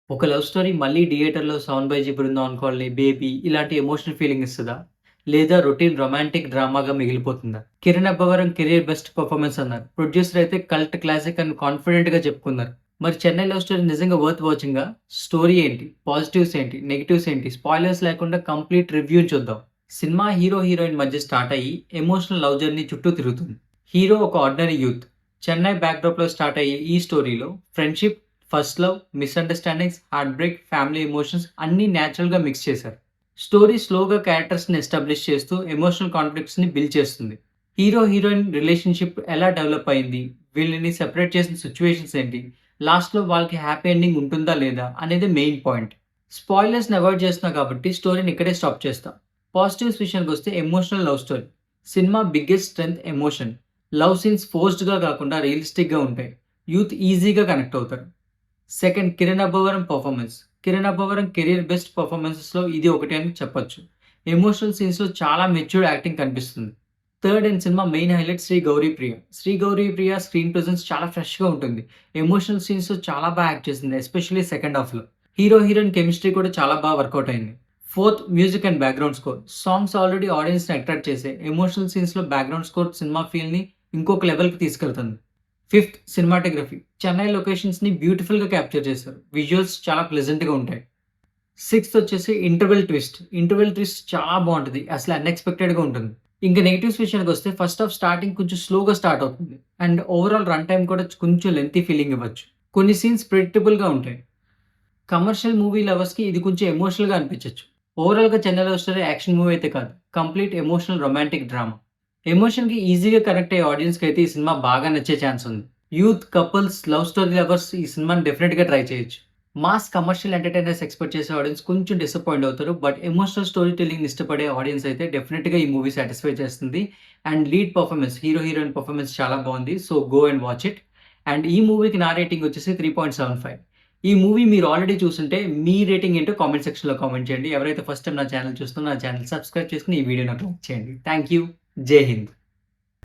ఒక love story మళ్ళీ థియేటర్‌లో 'సౌండ్ బై జీ బృందావన్ కాలనీ', 'బేబీ' ఇలాంటి ఎమోషనల్ ఫీలింగ్ ఇస్తదా? లేదా రొటీన్ రొమాంటిక్ డ్రామాగా మిగిలిపోతుందా? Kiran Abbavaram career best performance అన్నారు. ప్రొడ్యూసర్ అయితే కల్ట్ క్లాసిక్ అని కాన్ఫిడెంట్‌గా చెప్పుకున్నారు. మరి 'చెన్నై లవ్ స్టోరీ' నిజంగా వర్త్ వాచింగా? స్టోరీ ఏంటి? పాజిటివ్స్ ఏంటి? నెగెటివ్స్ ఏంటి? స్పాయిలర్స్ లేకుండా కంప్లీట్ రివ్యూని చూద్దాం. సినిమా హీరో, హీరోయిన్ మధ్య స్టార్ట్ అయ్యి ఎమోషనల్ లవ్ జర్నీ చుట్టూ తిరుగుతుంది. హీరో ఒక ఆర్డినరీ యూత్. చెన్నై బ్యాక్‌డ్రాప్‌లో స్టార్ట్ అయ్యే ఈ స్టోరీలో friendship, first love, misunderstandings, heart break, family emotions అన్నీ న్యాచురల్‌గా మిక్స్ చేశారు. స్టోరీ స్లోగా క్యారెక్టర్స్‌ని ఎస్టాబ్లిష్ చేస్తూ ఎమోషనల్ కాన్‌ఫ్లిక్ట్స్‌ని బిల్డ్ చేస్తుంది. హీరో, హీరోయిన్ రిలేషన్‌షిప్ ఎలా డెవలప్ అయింది? వీళ్ళని సెపరేట్ చేసిన సిట్యుయేషన్స్ ఏంటి? లాస్ట్‌లో వాళ్ళకి హ్యాపీ ఎండింగ్ ఉంటుందా లేదా? అనేది మెయిన్ పాయింట్. స్పాయిలర్స్‌ని అవాయిడ్ చేస్తున్నా కాబట్టి స్టోరీని ఇక్కడే స్టాప్ చేస్తా. పాజిటివ్స్ విషయానికొస్తే emotional love story. Cinema biggest strength emotion. Love scenes ఫోర్స్డ్‌గా కాకుండా రియలిస్టిక్‌గా ఉంటాయి. యూత్ ఈజీగా కనెక్ట్ అవుతారు. Second, Kiran Abbavaram performance. Kiran Abbavaram career best పర్ఫార్మెన్సెస్‌లో ఇది ఒకటి అని చెప్పొచ్చు. ఎమోషనల్ సీన్స్‌లో చాలా మెచ్యూర్డ్ యాక్టింగ్ కనిపిస్తుంది. Third and cinema main highlight Shri Gouri Priya. Shri Gouri Priya screen presence చాలా ఫ్రెష్‌గా ఉంటుంది. ఎమోషనల్ సీన్స్‌లో చాలా బాగా యాక్ట్ చేసింది. ఎస్పెషల్లీ సెకండ్ హాఫ్‌లో. హీరో, హీరోయిన్ కెమిస్ట్రీ కూడా చాలా బాగా వర్కౌట్ అయింది. Fourth, music and background score. Songs already ఆడియన్స్‌ని అట్రాక్ట్ చేసాయి. ఎమోషనల్ సీన్స్‌లో బ్యాక్‌గ్రౌండ్ స్కోర్ సినిమా ఫీల్‌ని ఇంకొక లెవెల్‌కి తీసుకెళ్తుంది. Fifth, cinematography. చెన్నై లొకేషన్స్‌ని బ్యూటిఫుల్‌గా క్యాప్చర్ చేశారు. విజువల్స్ చాలా ప్లెజెంట్‌గా ఉంటాయి. సిక్స్త్ వచ్చేసి ఇంటర్వెల్ ట్విస్ట్. ఇంటర్వెల్ ట్విస్ట్ చాలా బావుంటది. అసలు అన్‌ఎక్స్‌పెక్టెడ్‌గా ఉంటుంది. ఇంక నెగెటివ్స్ విషయానికొస్తే ఫస్ట్ హాఫ్ స్టార్టింగ్ కొంచెం స్లోగా స్టార్ట్ అవుతుంది. అండ్ ఓవరాల్ రన్ టైమ్ కూడా కొంచెం లెంతీ ఫీలింగ్ ఇవ్వచ్చు. కొన్ని సీన్స్ ప్రెడిక్టబుల్‌గా ఉంటాయి. కమర్షియల్ మూవీ లవర్స్‌కి ఇది కొంచెం ఎమోషనల్‌గా అనిపించొచ్చు. ఓవరాల్‌గా 'Chennai love story' action movie అయితే కాదు. Complete emotional romantic drama. ఎమోషన్‌కి ఈజీగా కనెక్ట్ అయ్యే ఆడియన్స్‌కైతే ఈ సినిమా బాగా నచ్చే ఛాన్స్ ఉంది. Youth, couples, love story lovers ఈ సినిమాని డెఫినెట్‌గా ట్రై చేయొచ్చు. మాస్ కమర్షియల్ ఎంటర్‌టైనర్స్ ఎక్స్‌పెక్ట్ చేసే ఆడియన్స్ కొంచెం డిసప్పాయింట్ అవుతారు. బట్ ఎమోషనల్ స్టోరీ టెల్లింగ్‌ని ఇష్టపడే ఆడియన్స్ అయితే డెఫినెట్‌గా ఈ మూవీ సాటిస్ఫై చేస్తుంది. And lead performance, hero, heroine performance చాలా బాగుంది. So go and watch it. And ఈ మూవీకి నా రేటింగ్ వచ్చేసి 3.75. ఈ మూవీ మీరు ఆల్రెడీ చూసుంటే మీ రేటింగ్ ఏంటో కామెంట్ సెక్షన్‌లో కామెంట్ చేయండి. ఎవరైతే ఫస్ట్ టైమ్ నా ఛానెల్ చూస్తున్నారో నా ఛానెల్ సబ్స్క్రైబ్ చేసుకొని ఈ వీడియోని నాకు లైక్ చేయండి. Thank you. జై హింద్.